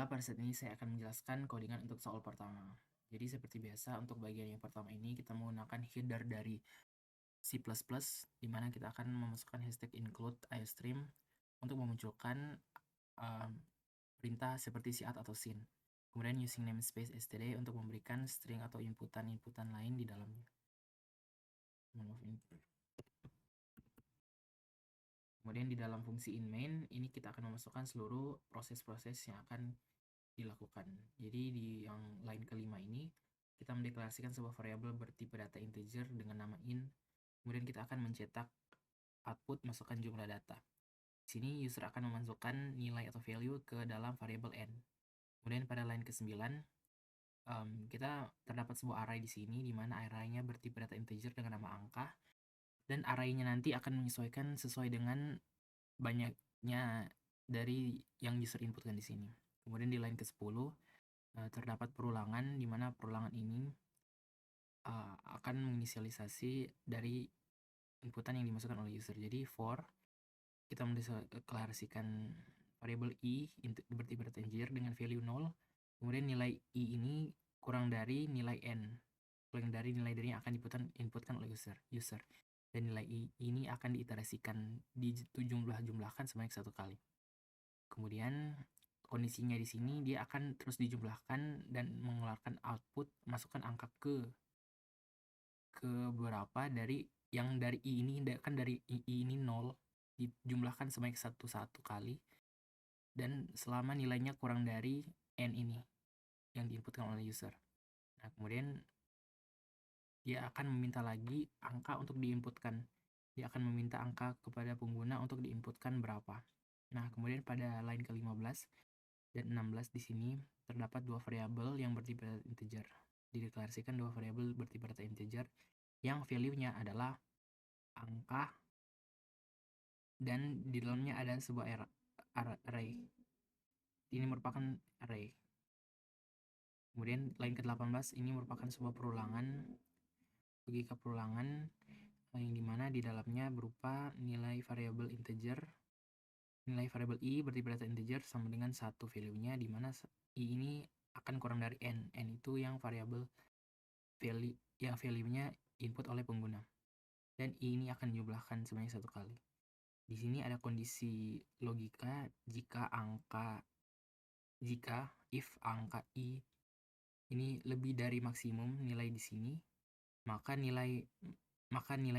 Baiklah, pada saat ini saya akan menjelaskan codingan untuk soal pertama. Jadi seperti biasa untuk bagian yang pertama ini kita menggunakan header dari C++, di mana kita akan memasukkan hashtag include iostream untuk memunculkan perintah seperti cout atau sin. Kemudian using namespace std untuk memberikan string atau inputan-inputan lain di dalamnya. Kemudian di dalam fungsi inMain ini kita akan memasukkan seluruh proses-proses yang akan dilakukan. Jadi di yang line kelima ini kita mendeklarasikan sebuah variabel bertipe data integer dengan nama in. Kemudian kita akan mencetak output masukkan jumlah data. Di sini user akan memasukkan nilai atau value ke dalam variabel n. Kemudian pada line ke-9 kita terdapat sebuah array di sini di mana array-nya bertipe data integer dengan nama angka, dan array-nya nanti akan menyesuaikan sesuai dengan banyaknya dari yang user inputkan di sini. Kemudian di line ke-10 terdapat perulangan di mana perulangan ini akan menginisialisasi dari inputan yang dimasukkan oleh user. Jadi for kita mendeklarasikan variabel i bertipe data integer dengan value 0. Kemudian nilai i ini kurang dari nilai n, kurang dari nilai yang akan diinputkan oleh user. Dan nilai i ini akan diiterasikan, dijumlah-jumlahkan sebanyak 1 kali. Kemudian kondisinya di sini dia akan terus dijumlahkan dan mengeluarkan output, masukkan angka ke berapa dari yang dari i ini, kan dari i ini 0, dijumlahkan sebanyak 1 kali, dan selama nilainya kurang dari n ini yang diinputkan oleh user. Nah, kemudian dia akan meminta lagi angka untuk diinputkan. Dia akan meminta angka kepada pengguna untuk diinputkan berapa. Nah, kemudian pada line ke-15 dan 16 di sini terdapat dua variabel yang bertipe integer. Dideklarasikan dua variabel bertipe data integer yang value-nya adalah angka dan di dalamnya ada sebuah array. Ini merupakan array. Kemudian line ke-18 ini merupakan sebuah perulangan, logika perulangan yang dimana di dalamnya berupa nilai variabel integer. Nilai variabel i bertipe data integer sama dengan 1 value-nya, di mana i ini akan kurang dari n. N itu yang variabel value-nya input oleh pengguna. Dan i ini akan dijumlahkan sebanyak 1 kali. Di sini ada kondisi logika jika if angka i ini lebih dari maksimum nilai di sini, maka nilai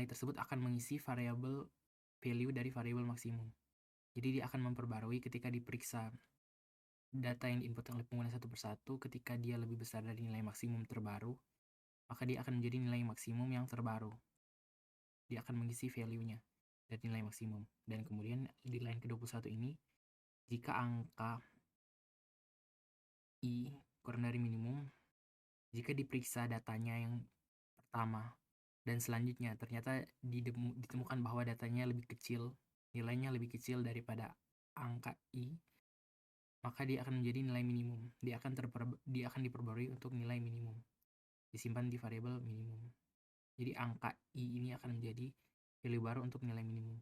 tersebut akan mengisi variabel value dari variabel maksimum. Jadi dia akan memperbarui ketika diperiksa data yang diinput oleh pengguna satu persatu. Ketika dia lebih besar dari nilai maksimum terbaru, maka dia akan menjadi nilai maksimum yang terbaru. Dia akan mengisi value-nya dari nilai maksimum. Dan kemudian di line ke-21 ini, jika angka i kurang dari minimum, jika diperiksa datanya yang pertama dan selanjutnya ternyata ditemukan bahwa datanya lebih kecil, nilainya lebih kecil daripada angka i, maka dia akan menjadi nilai minimum. Dia akan diperbarui untuk nilai minimum, disimpan di variabel minimum. Jadi angka i ini akan menjadi value baru untuk nilai minimum.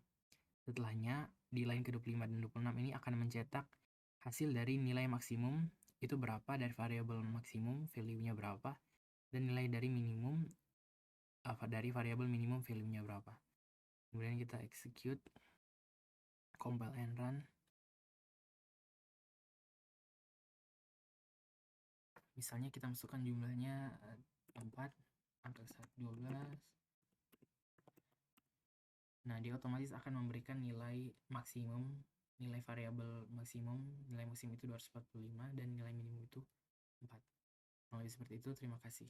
Setelahnya di line ke-25 dan 26 ini akan mencetak hasil dari nilai maksimum itu berapa dari variabel maksimum, value-nya berapa, dan nilai dari minimum dari variabel minimum, value-nya berapa. Kemudian kita execute, compile and run. Misalnya kita masukkan jumlahnya 4, angka 12. Nah, dia otomatis akan memberikan nilai maksimum, nilai variabel maksimum. Nilai maksimum itu 245 dan nilai minimum itu 4. Kalau seperti itu, terima kasih.